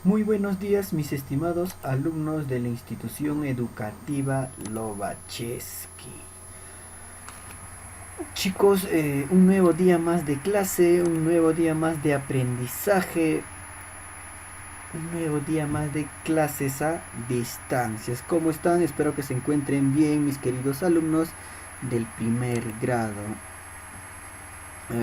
Muy buenos días, mis estimados alumnos de la institución educativa Lobaczewski. Chicos, un nuevo día más de clase, un nuevo día más de aprendizaje, un nuevo día más de clases a distancias. ¿Cómo están? Espero que se encuentren bien, mis queridos alumnos del primer grado.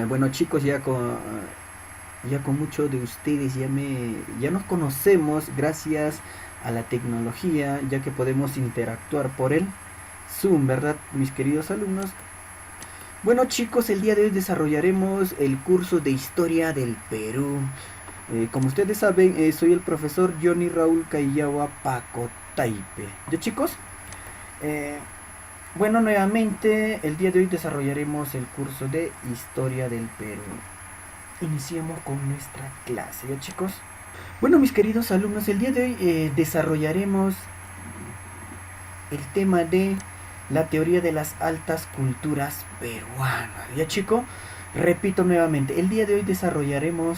Bueno, chicos, ya con muchos de ustedes ya nos conocemos gracias a la tecnología, ya que podemos interactuar por el Zoom, ¿verdad, mis queridos alumnos? Bueno, chicos, el día de hoy desarrollaremos el curso de Historia del Perú. Como ustedes saben, soy el profesor Johnny Raúl Caillawa Pacotaipe. ¿Ya, chicos? Eh, bueno, nuevamente el día de hoy desarrollaremos el curso de Historia del Perú. Iniciemos con nuestra clase, ¿ya, chicos? Bueno, mis queridos alumnos, el día de hoy desarrollaremos el tema de la teoría de las altas culturas peruanas. ¿Ya, chico? Repito nuevamente, el día de hoy desarrollaremos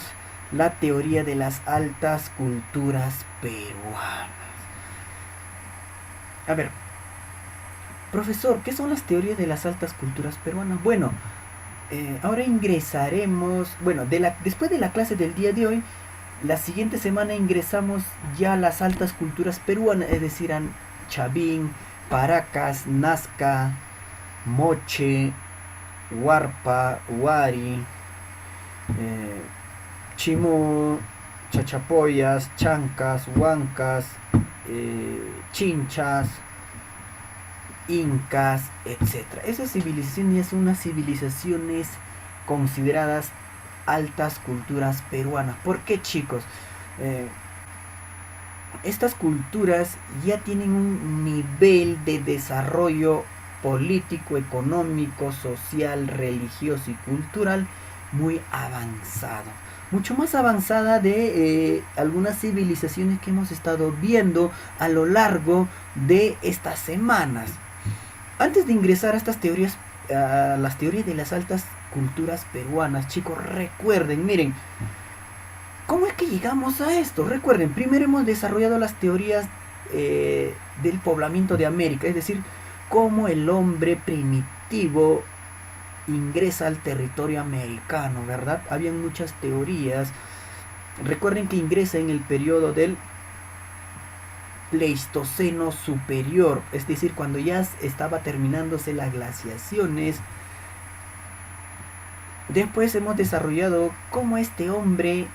la teoría de las altas culturas peruanas. A ver, profesor, ¿qué son las teorías de las altas culturas peruanas? Bueno, ahora ingresaremos, bueno, después de la clase del día de hoy, la siguiente semana ingresamos ya a las altas culturas peruanas, es decir, a Chavín, Paracas, Nazca, Moche, Huarpa, Huari, Chimú, Chachapoyas, Chancas, Huancas, Chinchas, Incas, etc. Esas civilizaciones son unas civilizaciones consideradas altas culturas peruanas. ¿Por qué, chicos? Eh, Estas culturas ya tienen un nivel de desarrollo político, económico, social, religioso y cultural muy avanzado. Mucho más avanzada de algunas civilizaciones que hemos estado viendo a lo largo de estas semanas. Antes de ingresar a estas teorías, a las teorías de las altas culturas peruanas, chicos, recuerden, miren, ¿cómo es que llegamos a esto? Recuerden, primero hemos desarrollado las teorías del poblamiento de América, es decir, cómo el hombre primitivo ingresa al territorio americano, ¿verdad? Habían muchas teorías. Recuerden que ingresa en el periodo del Pleistoceno superior, es decir, cuando ya estaba terminándose las glaciaciones. Después hemos desarrollado cómo este hombre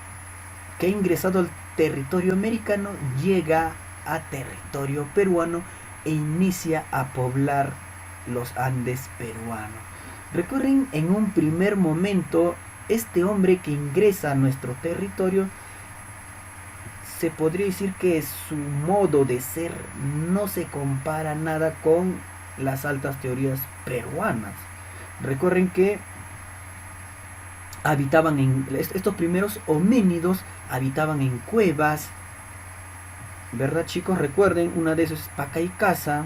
que ha ingresado al territorio americano llega a territorio peruano e inicia a poblar los Andes peruanos. Recuerden, en un primer momento, este hombre que ingresa a nuestro territorio, se podría decir que su modo de ser no se compara nada con las altas teorías peruanas. Recuerden que habitaban estos primeros homínidos habitaban en cuevas, ¿verdad, chicos? Recuerden, una de esas es Paca y Casa.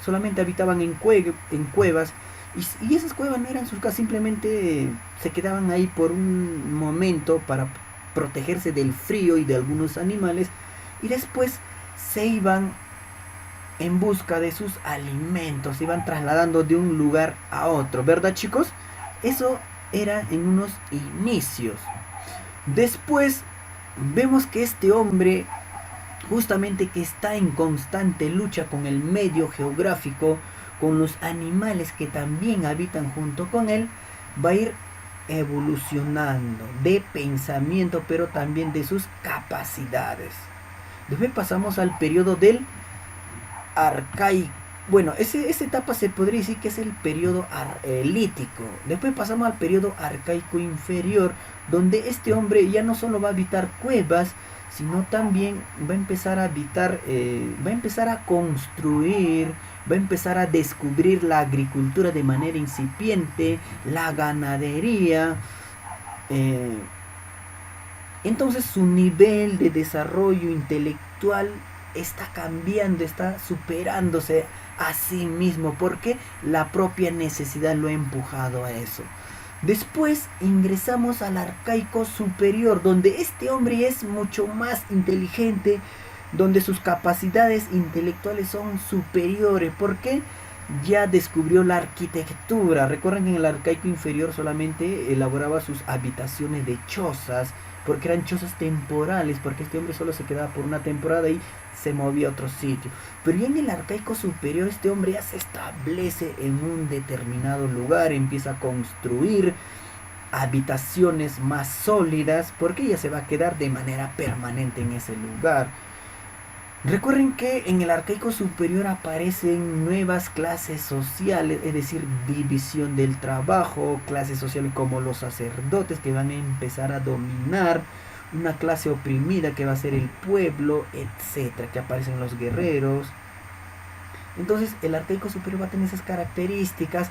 Solamente habitaban en cuevas y esas cuevas no eran sus casas, simplemente se quedaban ahí por un momento para protegerse del frío y de algunos animales, y después se iban en busca de sus alimentos, se iban trasladando de un lugar a otro, ¿verdad, chicos? Eso era en unos inicios. Después vemos que este hombre, justamente que está en constante lucha con el medio geográfico, con los animales que también habitan junto con él, va a ir evolucionando de pensamiento, pero también de sus capacidades. Después pasamos al periodo del arcaico. Bueno, esa etapa se podría decir que es el periodo lítico. Después pasamos al periodo arcaico inferior, donde este hombre ya no solo va a habitar cuevas, sino también va a empezar a habitar, va a empezar a construir, va a empezar a descubrir la agricultura de manera incipiente, la ganadería. eh, entonces su nivel de desarrollo intelectual está cambiando, está superándose a sí mismo, porque la propia necesidad lo ha empujado a eso. Después ingresamos al arcaico superior, donde este hombre es mucho más inteligente, donde sus capacidades intelectuales son superiores, porque ya descubrió la arquitectura. Recuerden que en el arcaico inferior solamente elaboraba sus habitaciones de chozas, porque eran chozas temporales, porque este hombre solo se quedaba por una temporada y se movía a otro sitio. Pero ya en el arcaico superior este hombre ya se establece en un determinado lugar, empieza a construir habitaciones más sólidas, porque ya se va a quedar de manera permanente en ese lugar. Recuerden que en el arcaico superior aparecen nuevas clases sociales, es decir, división del trabajo, clases sociales como los sacerdotes que van a empezar a dominar, una clase oprimida que va a ser el pueblo, etcétera, que aparecen los guerreros. Entonces el arcaico superior va a tener esas características.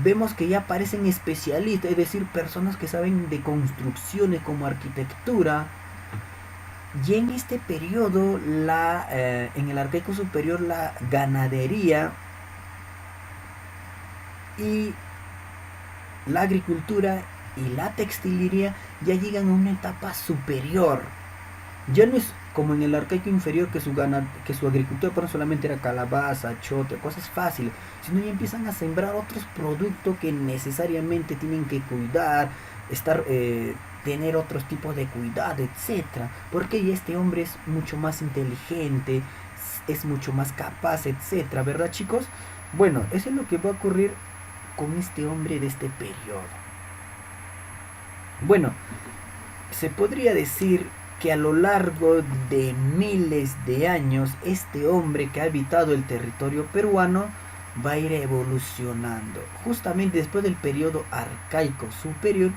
Vemos que ya aparecen especialistas, es decir, personas que saben de construcciones como arquitectura. Y en este periodo, en el arcaico superior, la ganadería y la agricultura y la textilería ya llegan a una etapa superior. Ya no es como en el arcaico inferior que su agricultura por solamente era calabaza, chote, cosas fáciles, sino ya empiezan a sembrar otros productos que necesariamente tienen que cuidar, tener otros tipos de cuidado, etcétera. Porque ya este hombre es mucho más inteligente, es mucho más capaz, etcétera, ¿verdad, chicos? Bueno, eso es lo que va a ocurrir con este hombre de este periodo. Bueno, se podría decir que a lo largo de miles de años este hombre que ha habitado el territorio peruano va a ir evolucionando. Justamente después del periodo arcaico superior,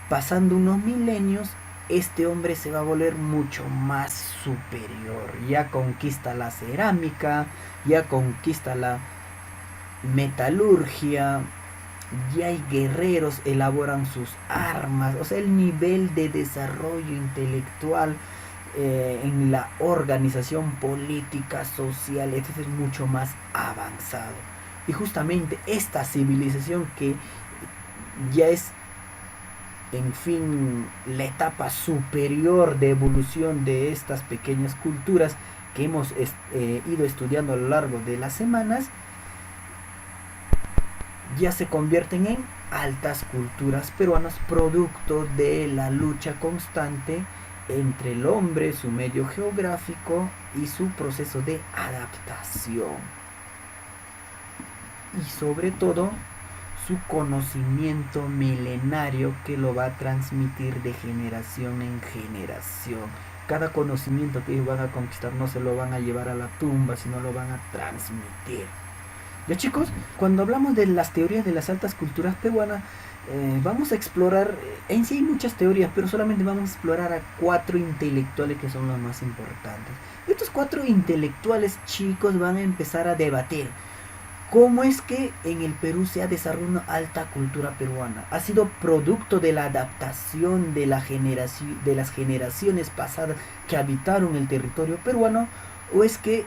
pasando unos milenios, este hombre se va a volver mucho más superior. Ya conquista la cerámica, ya conquista la metalurgia, ya hay guerreros, elaboran sus armas, o sea, el nivel de desarrollo intelectual en la organización política, social, este es mucho más avanzado. Y justamente esta civilización que ya es, en fin, la etapa superior de evolución de estas pequeñas culturas que hemos ido estudiando a lo largo de las semanas, ya se convierten en altas culturas peruanas, producto de la lucha constante entre el hombre, su medio geográfico y su proceso de adaptación. Y sobre todo, su conocimiento milenario que lo va a transmitir de generación en generación. Cada conocimiento que ellos van a conquistar no se lo van a llevar a la tumba, sino lo van a transmitir. Ya, chicos, cuando hablamos de las teorías de las altas culturas peruanas, vamos a explorar, en sí hay muchas teorías, pero solamente vamos a explorar a 4 intelectuales que son los más importantes. Estos 4 intelectuales, chicos, van a empezar a debatir cómo es que en el Perú se ha desarrollado una alta cultura peruana. ¿Ha sido producto de la adaptación de las generaciones pasadas que habitaron el territorio peruano? ¿O es que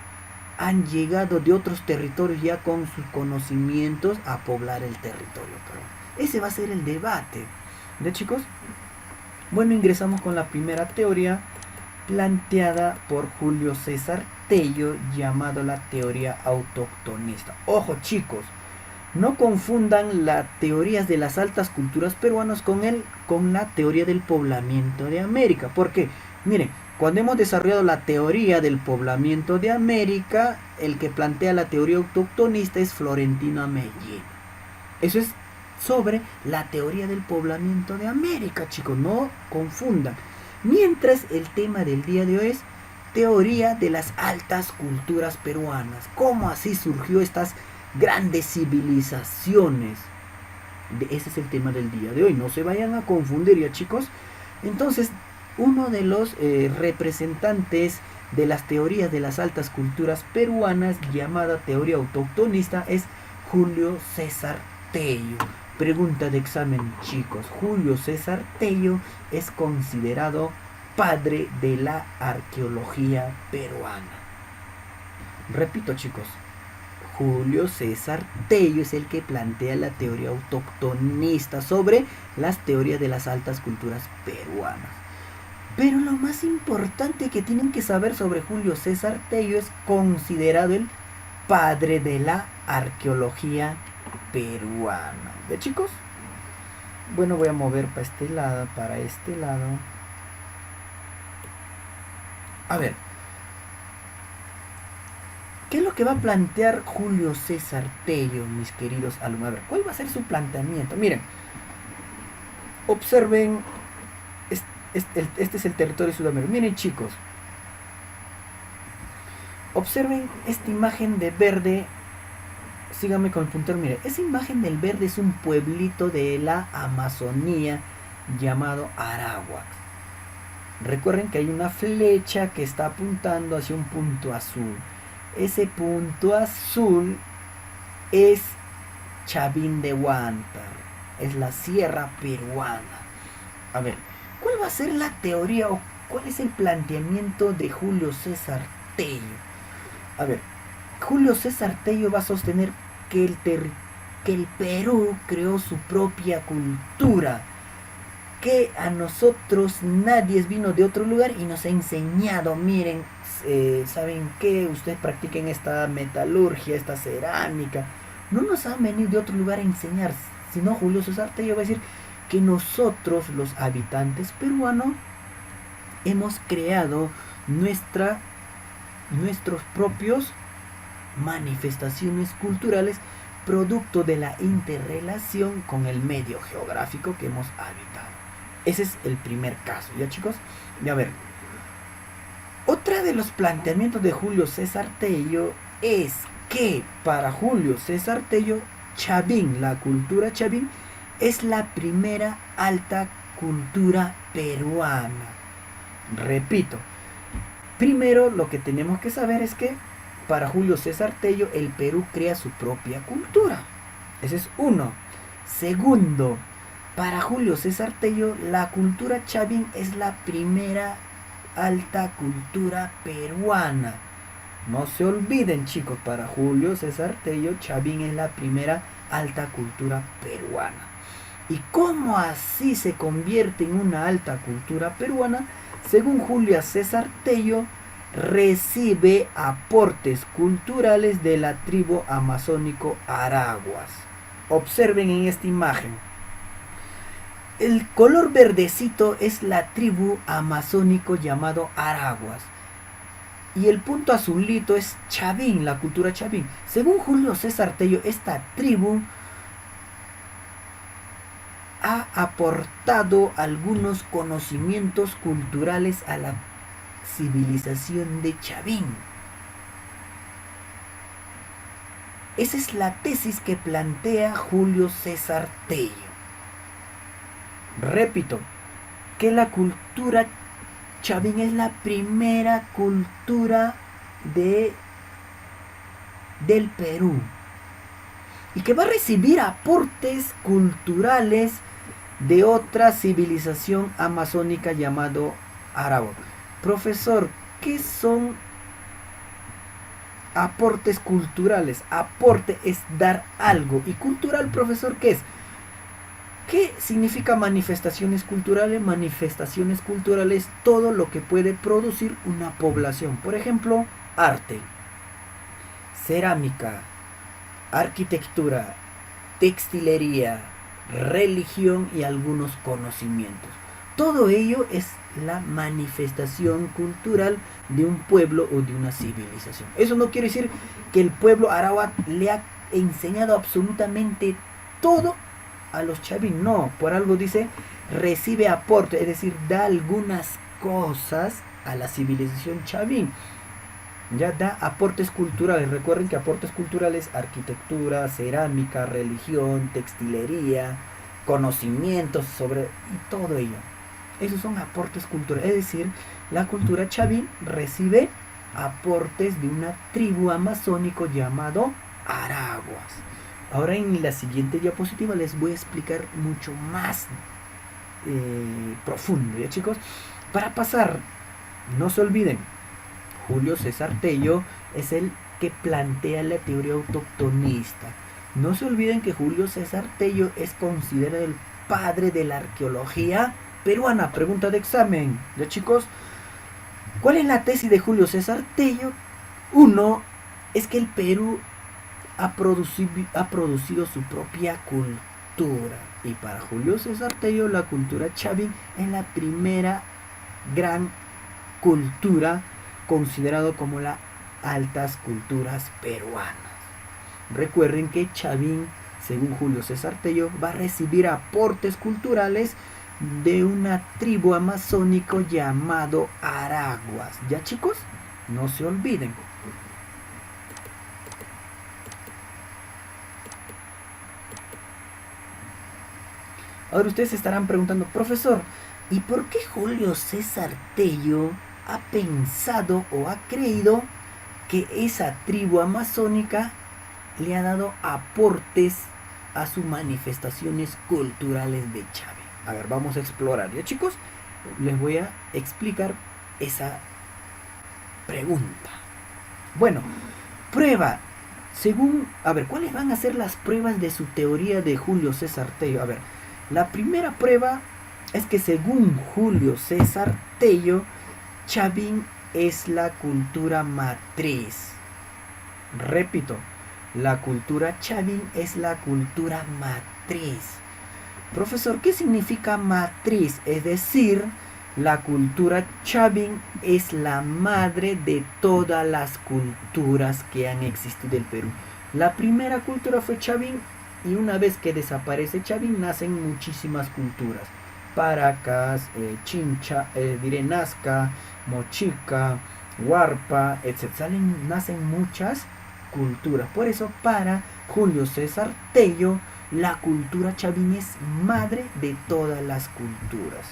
han llegado de otros territorios ya con sus conocimientos a poblar el territorio peruano? Ese va a ser el debate. ¿De, chicos? Bueno, ingresamos con la primera teoría planteada por Julio César Tello, llamado la teoría autoctonista. Ojo, chicos, no confundan las teorías de las altas culturas peruanas con la teoría del poblamiento de América. ¿Por qué? Miren, cuando hemos desarrollado la teoría del poblamiento de América, el que plantea la teoría autoctonista es Florentino Amellino. Eso es sobre la teoría del poblamiento de América, chicos, no confundan. Mientras el tema del día de hoy es teoría de las altas culturas peruanas. ¿Cómo así surgió estas grandes civilizaciones? Ese es el tema del día de hoy. No se vayan a confundir, ya, chicos. Entonces, uno de los representantes de las teorías de las altas culturas peruanas, llamada teoría autoctonista, es Julio César Tello. Pregunta de examen, chicos. Julio César Tello es considerado padre de la arqueología peruana. Repito, chicos. Julio César Tello es el que plantea la teoría autoctonista sobre las teorías de las altas culturas peruanas. Pero lo más importante que tienen que saber sobre Julio César Tello es considerado el padre de la arqueología peruana. ¿Ya, chicos? Bueno, voy a mover para este lado. A ver, ¿qué es lo que va a plantear Julio César Tello, mis queridos alumnos? A ver, ¿cuál va a ser su planteamiento? Miren, observen, este es el territorio sudamericano. Miren, chicos, observen esta imagen de verde. Síganme con el puntero. Miren, esa imagen del verde es un pueblito de la Amazonía llamado Aráhuac. Recuerden que hay una flecha que está apuntando hacia un punto azul. Ese punto azul es Chavín de Huántar, es la sierra peruana. A ver, ¿cuál va a ser la teoría o cuál es el planteamiento de Julio César Tello? A ver, Julio César Tello va a sostener que el Perú creó su propia cultura, que a nosotros nadie vino de otro lugar y nos ha enseñado. Miren, ¿saben qué? Ustedes practiquen esta metalurgia, esta cerámica. No nos han venido de otro lugar a enseñar, sino Julio César Tello va a decir que nosotros, los habitantes peruanos, hemos creado nuestros propios manifestaciones culturales producto de la interrelación con el medio geográfico que hemos habitado. Ese es el primer caso, ¿ya, chicos? Y a ver, otra de los planteamientos de Julio César Tello es que para Julio César Tello, Chavín, la cultura Chavín, es la primera alta cultura peruana. Repito, primero lo que tenemos que saber es que para Julio César Tello el Perú crea su propia cultura. Ese es uno. Segundo, para Julio César Tello la cultura Chavín es la primera alta cultura peruana. No se olviden, chicos, para Julio César Tello Chavín es la primera alta cultura peruana. ¿Y cómo así se convierte en una alta cultura peruana? Según Julio César Tello, recibe aportes culturales de la tribu amazónico Araguas. Observen en esta imagen. El color verdecito es la tribu amazónico llamado Araguas. Y el punto azulito es Chavín, la cultura Chavín. Según Julio César Tello, esta tribu ha aportado algunos conocimientos culturales a la civilización de Chavín. Esa es la tesis que plantea Julio César Tello. Repito, que la cultura Chavín es la primera cultura del Perú y que va a recibir aportes culturales de otra civilización amazónica llamado Aráhuac. Profesor, ¿qué son aportes culturales? Aporte es dar algo. ¿Y cultural, profesor, qué es? ¿Qué significa manifestaciones culturales? Manifestaciones culturales, todo lo que puede producir una población. Por ejemplo, arte, cerámica, arquitectura, textilería, religión y algunos conocimientos. Todo ello es la manifestación cultural de un pueblo o de una civilización. Eso no quiere decir que el pueblo arawak le ha enseñado absolutamente todo a los Chavín. No, por algo dice recibe aporte, es decir, da algunas cosas a la civilización Chavín. Ya da aportes culturales. Recuerden que aportes culturales: arquitectura, cerámica, religión, textilería, conocimientos sobre y todo ello. Esos son aportes culturales. Es decir, la cultura Chavín recibe aportes de una tribu amazónico llamado Araguas. Ahora en la siguiente diapositiva les voy a explicar mucho más profundo, ¿ya, chicos? Para pasar, no se olviden, Julio César Tello es el que plantea la teoría autoctonista. No se olviden que Julio César Tello es considerado el padre de la arqueología peruana. Pregunta de examen. ¿Ya, chicos? ¿Cuál es la tesis de Julio César Tello? Uno, es que el Perú ha producido su propia cultura. Y para Julio César Tello, la cultura chavín es la primera gran cultura considerado como las altas culturas peruanas. Recuerden que Chavín, según Julio César Tello, va a recibir aportes culturales de una tribu amazónico llamado Araguas. ¿Ya, chicos? No se olviden. Ahora ustedes se estarán preguntando, profesor, ¿y por qué Julio César Tello ha pensado o ha creído que esa tribu amazónica le ha dado aportes a sus manifestaciones culturales de Chávez? A ver, vamos a explorar, ¿ya, chicos? Les voy a explicar esa pregunta. Bueno, prueba. A ver, ¿cuáles van a ser las pruebas de su teoría de Julio César Tello? A ver, la primera prueba es que según Julio César Tello, Chavín es la cultura matriz. Repito, la cultura Chavín es la cultura matriz. Profesor, ¿qué significa matriz? Es decir, la cultura Chavín es la madre de todas las culturas que han existido en el Perú. La primera cultura fue Chavín y una vez que desaparece Chavín nacen muchísimas culturas. Paracas, Chincha, Nazca, Mochica, Huarpa, etc. Nacen muchas culturas. Por eso para Julio César Tello, la cultura chavín es madre de todas las culturas.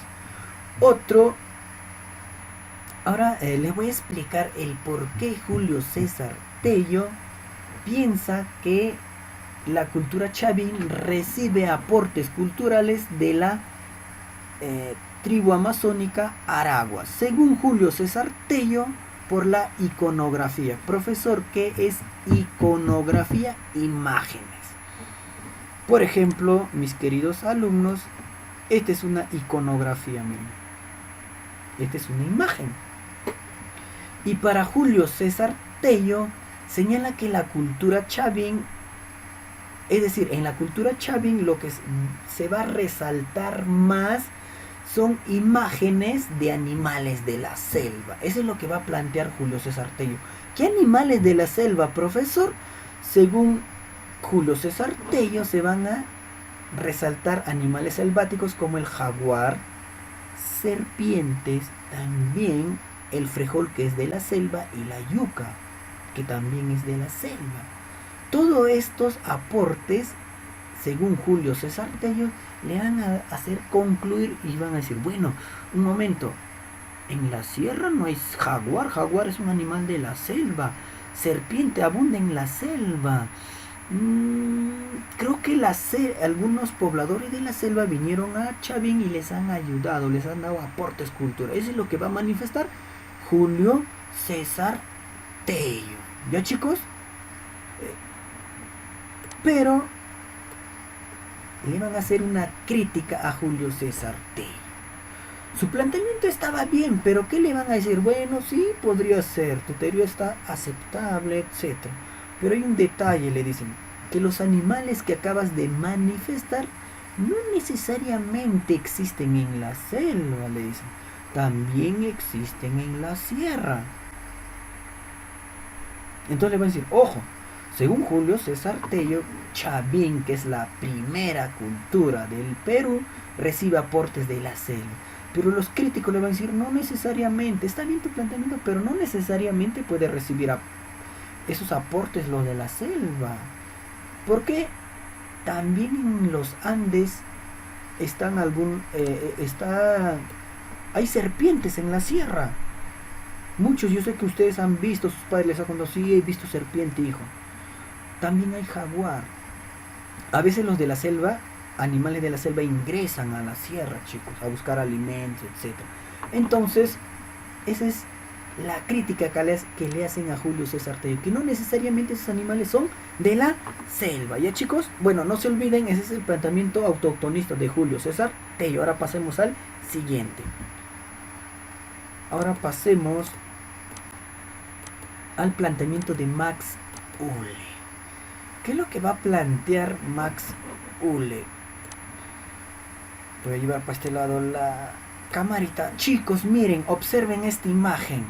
Ahora les voy a explicar el por qué Julio César Tello piensa que la cultura chavín recibe aportes culturales de la tribu amazónica Araguas. Según Julio César Tello, por la iconografía. Profesor, ¿qué es iconografía? Imágenes. Por ejemplo, mis queridos alumnos, esta es una iconografía, miren. Esta es una imagen. Y para Julio César Tello, señala que la cultura chavín, es decir, en la cultura chavín lo que se va a resaltar más son imágenes de animales de la selva. Eso es lo que va a plantear Julio César Tello. ¿Qué animales de la selva, profesor? Según Julio César Tello, se van a resaltar animales selváticos como el jaguar, serpientes, también el frejol, que es de la selva, y la yuca, que también es de la selva. Todos estos aportes, según Julio César Tello, le van a hacer concluir y van a decir, bueno, un momento, en la sierra no hay jaguar es un animal de la selva, serpiente abunda en la selva. Creo que algunos pobladores de la selva vinieron a Chavín y les han ayudado, les han dado aportes culturales. Eso es lo que va a manifestar Julio César Tello. ¿Ya, chicos? Pero le van a hacer una crítica a Julio César Tello. Su planteamiento estaba bien, pero ¿qué le van a decir? Bueno, sí, podría ser, tu teoría está aceptable, etc. Pero hay un detalle, le dicen, que los animales que acabas de manifestar no necesariamente existen en la selva, le dicen. También existen en la sierra. Entonces le van a decir, ojo, según Julio César Tello, Chavín, que es la primera cultura del Perú, recibe aportes de la selva. Pero los críticos le van a decir, no necesariamente, está bien tu planteamiento, pero no necesariamente puede recibir esos aportes los de la selva. Porque también en los Andes hay serpientes en la sierra. Muchos, yo sé que ustedes han visto, sus padres les han contado, sí, he visto serpiente, hijo. También hay jaguar. A veces los de la selva, animales de la selva, ingresan a la sierra, chicos, a buscar alimentos, etc. Entonces, esa es la crítica que le hacen a Julio César Tello, que no necesariamente esos animales son de la selva. ¿Ya, chicos? Bueno, no se olviden, ese es el planteamiento autoctonista de Julio César Tello. Ahora pasemos al siguiente. Ahora pasemos al planteamiento de Max Uhle. ¿Qué es lo que va a plantear Max Uhle? Voy a llevar para este lado la camarita. Chicos, miren, observen esta imagen.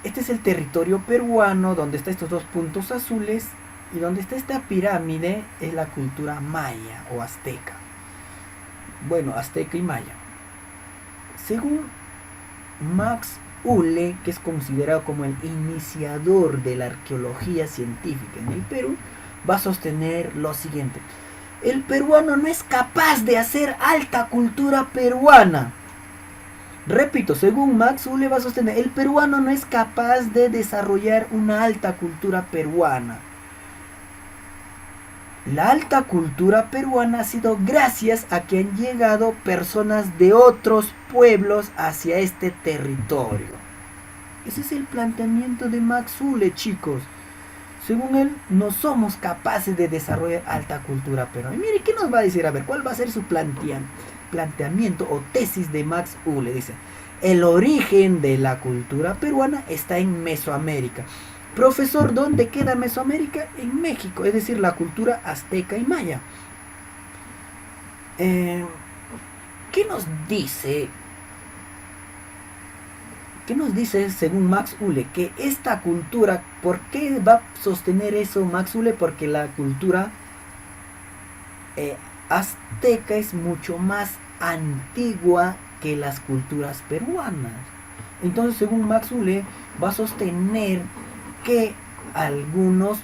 Este es el territorio peruano, donde están estos dos puntos azules, y donde está esta pirámide es la cultura maya o azteca. Bueno, azteca y maya. Según Max Uhle, que es considerado como el iniciador de la arqueología científica en el Perú, va a sostener lo siguiente: el peruano no es capaz de hacer alta cultura peruana. Repito, según Max Uhle va a sostener, el peruano no es capaz de desarrollar una alta cultura peruana. La alta cultura peruana ha sido gracias a que han llegado personas de otros pueblos hacia este territorio. Ese es el planteamiento de Max Uhle, chicos. Según él, no somos capaces de desarrollar alta cultura peruana. Y mire, ¿qué nos va a decir? A ver, ¿cuál va a ser su planteamiento o tesis de Max Uhle? Dice, el origen de la cultura peruana está en Mesoamérica. Profesor, ¿dónde queda Mesoamérica? En México, es decir, la cultura azteca y maya. ¿Qué nos dice? ¿Qué nos dice según Max Uhle? Que esta cultura, ¿por qué va a sostener eso Max Uhle? Porque la cultura azteca es mucho más antigua que las culturas peruanas. Entonces, según Max Uhle, va a sostener que algunos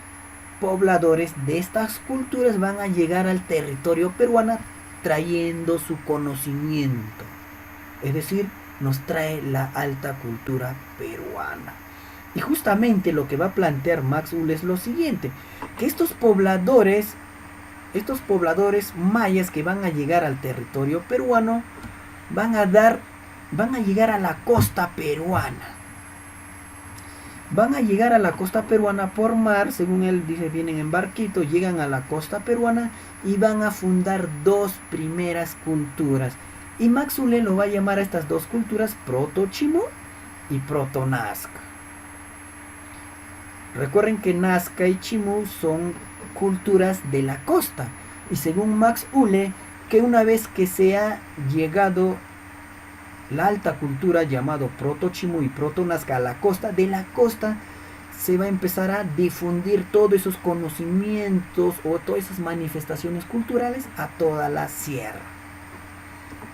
pobladores de estas culturas van a llegar al territorio peruano trayendo su conocimiento. Es decir, nos trae la alta cultura peruana. Y justamente lo que va a plantear Max Uhle es lo siguiente: que estos pobladores mayas que van a llegar al territorio peruano van a llegar a la costa peruana. Van a llegar a la costa peruana por mar, según él dice, vienen en barquito, llegan a la costa peruana y van a fundar dos primeras culturas. Y Max Uhle lo va a llamar a estas dos culturas Proto-Chimú y Proto-Nazca. Recuerden que Nazca y Chimú son culturas de la costa. Y según Max Uhle, que una vez que se ha llegado la alta cultura llamado Proto-Chimú y Proto-Nazca a la costa, de la costa se va a empezar a difundir todos esos conocimientos o todas esas manifestaciones culturales a toda la sierra.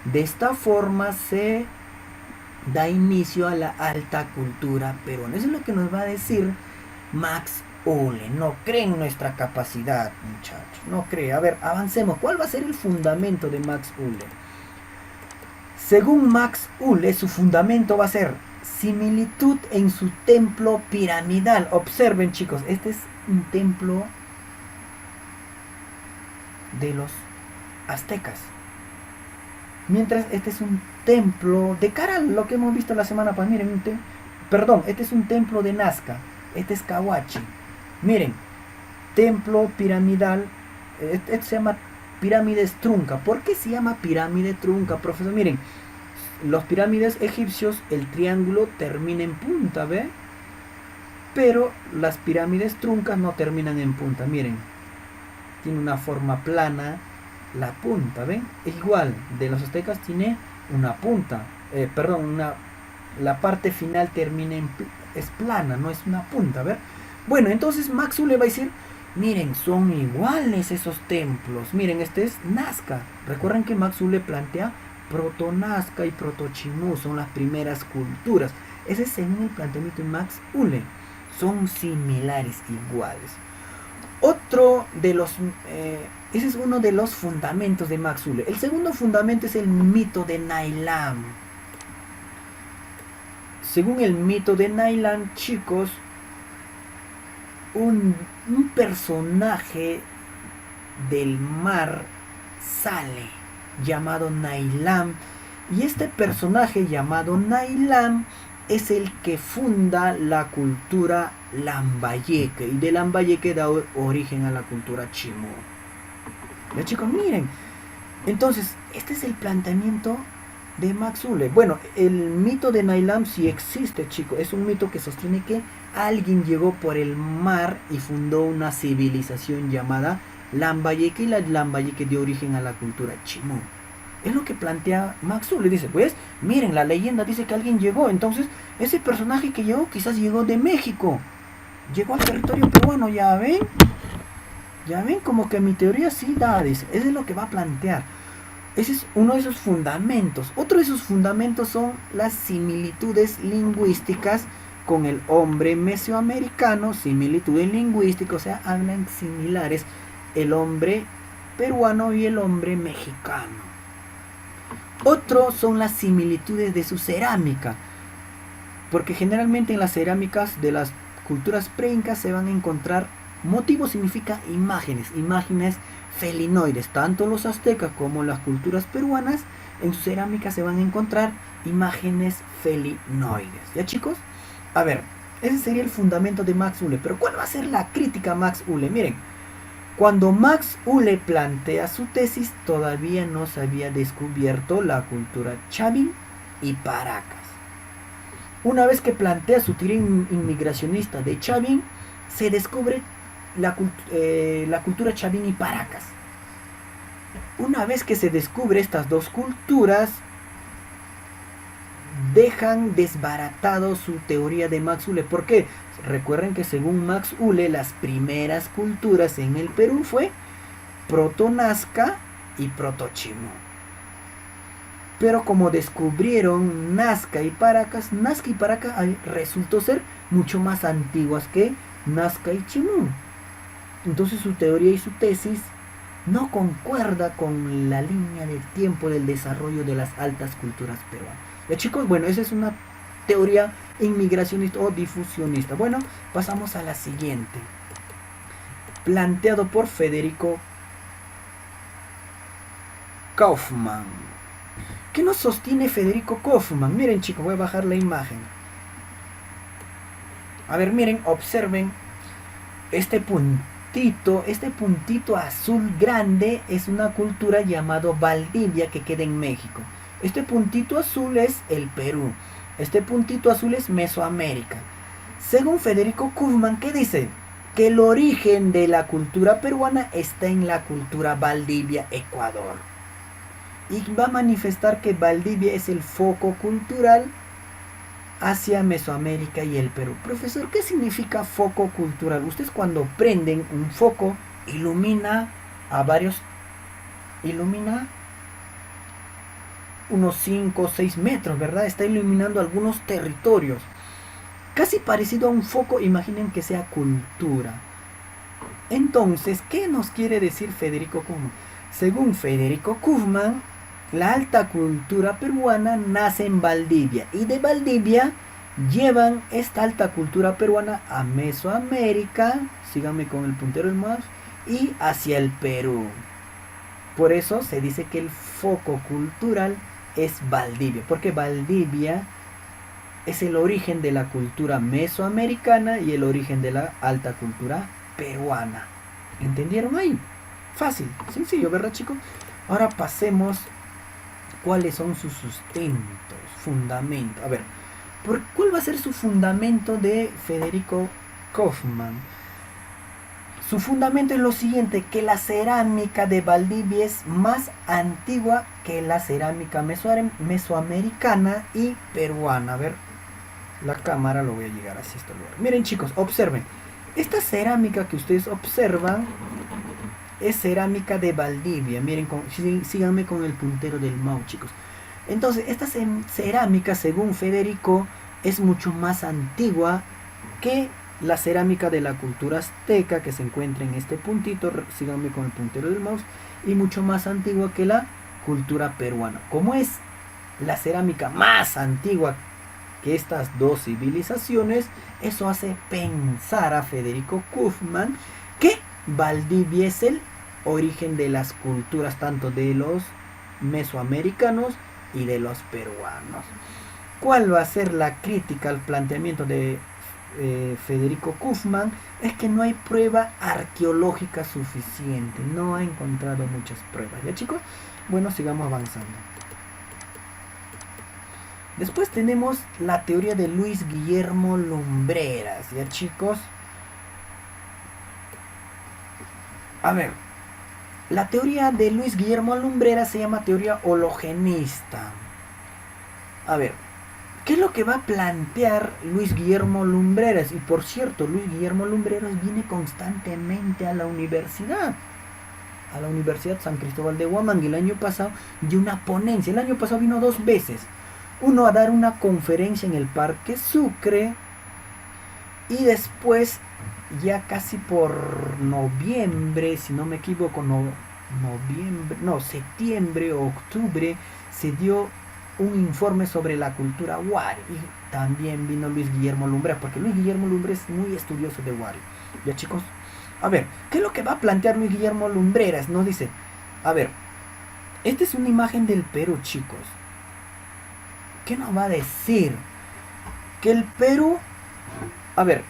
De esta forma se da inicio a la alta cultura peruana. Eso es lo que nos va a decir Max Uhle. No cree en nuestra capacidad, muchachos. No cree. A ver, avancemos. ¿Cuál va a ser el fundamento de Max Uhle? Según Max Uhle, su fundamento va a ser similitud en su templo piramidal. Observen, chicos, este es un templo de los aztecas. Mientras este es un templo de cara a lo que hemos visto la semana pasada. Miren, este es un templo de Nazca. Este es Cahuachi. Miren, templo piramidal. Este se llama pirámides trunca. ¿Por qué se llama pirámide trunca, profesor? Miren, los pirámides egipcios, el triángulo termina en punta, ¿ve? Pero las pirámides truncas no terminan en punta. Miren, tiene una forma plana la punta, ¿ven? Es igual, de los aztecas tiene una punta, la parte final termina es plana, no es una punta, ¿ver? Bueno, entonces Max Uhle va a decir, miren, son iguales esos templos. Miren, este es Nazca. Recuerden que Max Uhle plantea Proto-Nazca y Proto-Chimú, son las primeras culturas. Ese es según el planteamiento de Max Uhle. Son similares, iguales. Otro de los... ese es uno de los fundamentos de Max Uhle. El segundo fundamento es el mito de Nailam. Según el mito de Nailam, chicos, un personaje del mar sale llamado Nailam Y este personaje llamado Nailam es el que funda la cultura Lambayeque. Y de Lambayeque da origen a la cultura Chimú. Ya chicos, miren. Entonces, este es el planteamiento de Max Ulle. Bueno, el mito de Nailam sí existe, chicos. Es un mito que sostiene que alguien llegó por el mar y fundó una civilización llamada Lambayeque, y la Lambayeque dio origen a la cultura Chimú. Es lo que plantea Max Ulle. Dice, pues, miren, la leyenda dice que alguien llegó. Entonces, ese personaje que llegó quizás llegó de México. Llegó al territorio peruano, ¿ya ven? Ya ven, como que mi teoría sí da, dice. Eso es lo que va a plantear. Ese es uno de esos fundamentos. Otro de esos fundamentos son las similitudes lingüísticas con el hombre mesoamericano. Similitudes lingüísticas, o sea, hablan similares el hombre peruano y el hombre mexicano. Otro son las similitudes de su cerámica. Porque generalmente en las cerámicas de las culturas preincas se van a encontrar motivos, significa imágenes, imágenes felinoides. Tanto los aztecas como las culturas peruanas, en su cerámica se van a encontrar imágenes felinoides. ¿Ya chicos? A ver, ese sería el fundamento de Max Ulle. Pero ¿cuál va a ser la crítica a Max Ulle? Miren, cuando Max Ulle plantea su tesis, todavía no se había descubierto la cultura Chavin y Paracas. Una vez que plantea su teoría inmigracionista de Chavin, se descubre la cultura Chavin y Paracas. Una vez que se descubre estas dos culturas, dejan desbaratado su teoría de Max Ulle. ¿Por qué? Recuerden que según Max Ulle, las primeras culturas en el Perú fue Proto-Nazca y Proto-Chimú. Pero como descubrieron Nazca y Paracas resultó ser mucho más antiguas que Nazca y Chimú. Entonces su teoría y su tesis no concuerda con la línea de tiempo del desarrollo de las altas culturas peruanas. ¿Ya chicos? Bueno, esa es una teoría inmigracionista o difusionista. Bueno, pasamos a la siguiente. Planteado por Federico Kaufmann. ¿Qué nos sostiene Federico Kaufmann? Miren chicos, voy a bajar la imagen. A ver, miren, observen este puntito azul grande es una cultura llamado Valdivia que queda en México. Este puntito azul es el Perú. Este puntito azul es Mesoamérica. Según Federico Kaufmann, ¿qué dice? Que el origen de la cultura peruana está en la cultura Valdivia, Ecuador. Y va a manifestar que Valdivia es el foco cultural hacia Mesoamérica y el Perú. Profesor, ¿qué significa foco cultural? Ustedes cuando prenden un foco, ilumina unos 5 o 6 metros, ¿verdad? Está iluminando algunos territorios. Casi parecido a un foco, imaginen que sea cultura. Entonces, ¿qué nos quiere decir Federico Kaufmann? Según Federico Kaufmann, la alta cultura peruana nace en Valdivia y de Valdivia llevan esta alta cultura peruana a Mesoamérica, síganme con el puntero del mouse, y hacia el Perú. Por eso se dice que el foco cultural es Valdivia, porque Valdivia es el origen de la cultura mesoamericana y el origen de la alta cultura peruana. ¿Entendieron ahí? Fácil, sencillo, ¿verdad chicos? Ahora pasemos cuáles son sus sustentos, fundamentos. A ver, ¿cuál va a ser su fundamento de Federico Kaufmann? Su fundamento es lo siguiente, que la cerámica de Valdivia es más antigua que la cerámica mesoamericana y peruana. A ver, la cámara lo voy a llegar así a este lugar. Miren chicos, observen. Esta cerámica que ustedes observan es cerámica de Valdivia. Miren, síganme con el puntero del mouse, chicos. Entonces, esta cerámica, según Federico, es mucho más antigua que la cerámica de la cultura azteca que se encuentra en este puntito. Síganme con el puntero del mouse. Y mucho más antigua que la cultura peruana. Como es la cerámica más antigua que estas dos civilizaciones, eso hace pensar a Federico Kaufmann que Valdivia es el origen de las culturas tanto de los mesoamericanos y de los peruanos. ¿Cuál va a ser la crítica al planteamiento de Federico Kaufmann? Es que no hay prueba arqueológica suficiente, no ha encontrado muchas pruebas. ¿Ya, chicos? Bueno, sigamos avanzando. Después tenemos la teoría de Luis Guillermo Lumbreras, ¿ya, chicos? A ver, la teoría de Luis Guillermo Lumbreras se llama teoría hologenista. A ver, ¿qué es lo que va a plantear Luis Guillermo Lumbreras? Y por cierto, Luis Guillermo Lumbreras viene constantemente a la Universidad San Cristóbal de Huamanga. El año pasado dio una ponencia, el año pasado vino 2 veces. Uno a dar una conferencia en el Parque Sucre y después, ya casi por noviembre, si no me equivoco, septiembre o octubre, se dio un informe sobre la cultura Wari. Y también vino Luis Guillermo Lumbreras, porque Luis Guillermo Lumbreras es muy estudioso de Wari. ¿Ya, chicos? A ver, ¿qué es lo que va a plantear Luis Guillermo Lumbreras? Nos dice, a ver, esta es una imagen del Perú, chicos. ¿Qué nos va a decir? Que el Perú, a ver,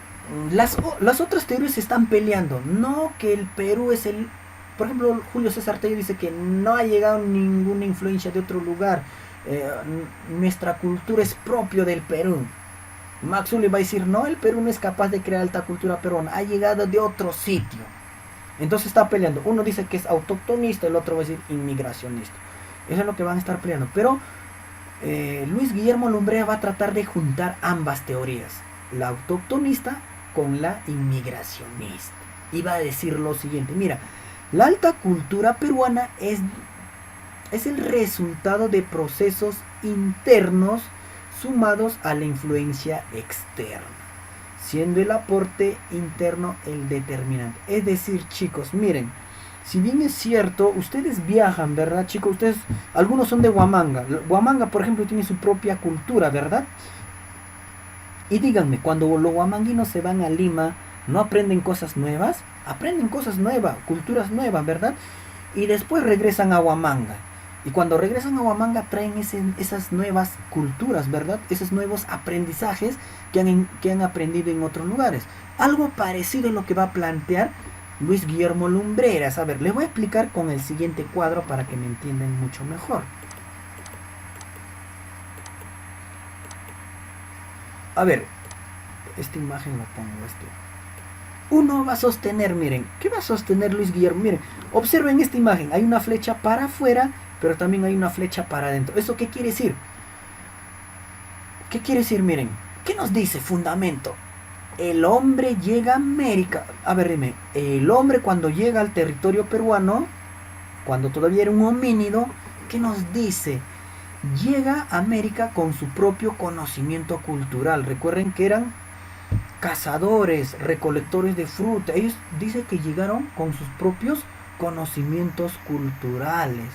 las otras teorías se están peleando. No que el Perú es el... Por ejemplo, Julio César Tello dice que no ha llegado ninguna influencia de otro lugar. Nuestra cultura es propio del Perú. Max Uli va a decir, no, el Perú no es capaz de crear alta cultura peruana, ha llegado de otro sitio. Entonces está peleando. Uno dice que es autoctonista, el otro va a decir inmigracionista. Eso es lo que van a estar peleando. Pero Luis Guillermo Lumbreras va a tratar de juntar ambas teorías, la autoctonista con la inmigracionista. Y va a decir lo siguiente, mira, la alta cultura peruana es el resultado de procesos internos sumados a la influencia externa, siendo el aporte interno el determinante. Es decir, chicos, miren, si bien es cierto, ustedes viajan, ¿verdad, chicos? Ustedes, algunos son de Huamanga. Huamanga, por ejemplo, tiene su propia cultura, ¿verdad? Y díganme, cuando los huamanguinos se van a Lima, ¿no aprenden cosas nuevas? Aprenden cosas nuevas, culturas nuevas, ¿verdad? Y después regresan a Huamanga. Y cuando regresan a Huamanga traen esas nuevas culturas, ¿verdad? Esos nuevos aprendizajes que han aprendido en otros lugares. Algo parecido es lo que va a plantear Luis Guillermo Lumbreras. A ver, les voy a explicar con el siguiente cuadro para que me entiendan mucho mejor. A ver, esta imagen lo pongo Uno va a sostener, miren, ¿qué va a sostener Luis Guillermo? Miren, observen esta imagen, hay una flecha para afuera, pero también hay una flecha para adentro. ¿Eso qué quiere decir? ¿Qué quiere decir? Miren, ¿qué nos dice fundamento? El hombre llega a América. A ver, dime, el hombre cuando llega al territorio peruano, cuando todavía era un homínido, ¿qué nos dice? Llega a América con su propio conocimiento cultural. Recuerden que eran cazadores, recolectores de fruta. Ellos dicen que llegaron con sus propios conocimientos culturales.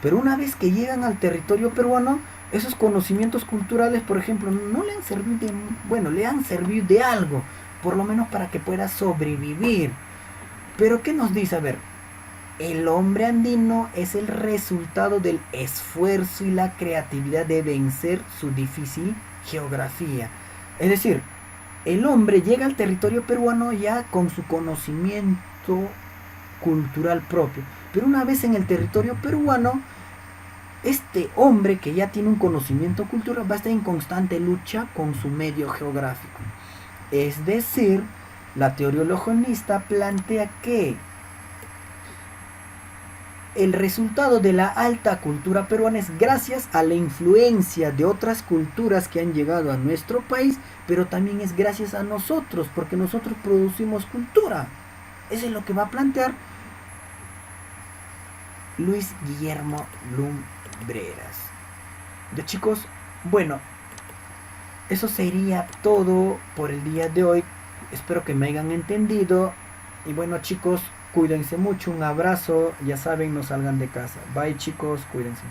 Pero una vez que llegan al territorio peruano, esos conocimientos culturales, por ejemplo, no le han servido de... Bueno, le han servido de algo, por lo menos para que pueda sobrevivir. Pero ¿qué nos dice? A ver, el hombre andino es el resultado del esfuerzo y la creatividad de vencer su difícil geografía. Es decir, el hombre llega al territorio peruano ya con su conocimiento cultural propio. Pero una vez en el territorio peruano, este hombre que ya tiene un conocimiento cultural va a estar en constante lucha con su medio geográfico. Es decir, la teoría hologenista plantea que el resultado de la alta cultura peruana es gracias a la influencia de otras culturas que han llegado a nuestro país, pero también es gracias a nosotros, porque nosotros producimos cultura. Eso es lo que va a plantear Luis Guillermo Lumbreras. Ya, chicos, bueno, eso sería todo por el día de hoy. Espero que me hayan entendido. Y bueno, chicos, cuídense mucho, un abrazo. Ya saben, no salgan de casa. Bye, chicos, cuídense.